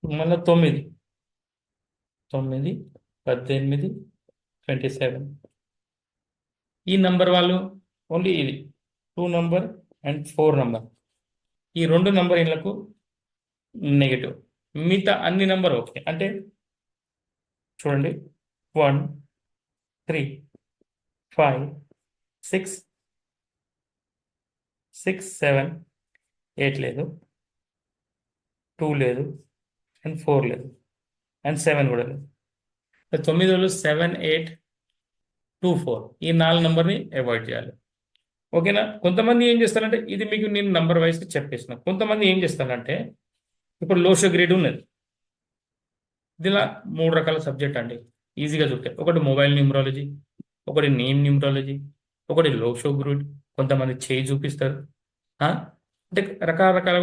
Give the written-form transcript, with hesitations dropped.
మళ్ళీ 9, 9, 18, 27. ఈ నంబర్ వాళ్ళు ఓన్లీ ఇది 2 నంబర్ అండ్ 4 నంబర్, ఈ 2 నంబర్ ఇళ్లకు నెగటివ్. మిగతా అన్ని నంబర్ ఓకే. అంటే చూడండి 1, 3, 5, 6, 7, 8 లేదు, 2 లేదు, అండ్ 4 లేదు, అండ్ 7 కూడా లేదు. 9 7, 8, 2, 4 ఈ 4 నంబర్ని అవాయిడ్ చేయాలి. ఓకేనా? కొంతమంది ఏం చేస్తారంటే, ఇది మీకు నేను నంబర్ వైజ్ చెప్పేసిన. కొంతమంది ఏం చేస్తారంటే, ఇప్పుడు లోషో గ్రేడ్ ఉన్నది, ఇలా 3 రకాల సబ్జెక్ట్ అండి, ఈజీగా చూస్తాయి. ఒకటి మొబైల్ న్యూమరాలజీ, ఒకటి నేమ్ న్యూమరాలజీ, ఒకటి లోషో గ్రేడ్, కొంతమంది చేయి చూపిస్తారు. అంటే రకరకాల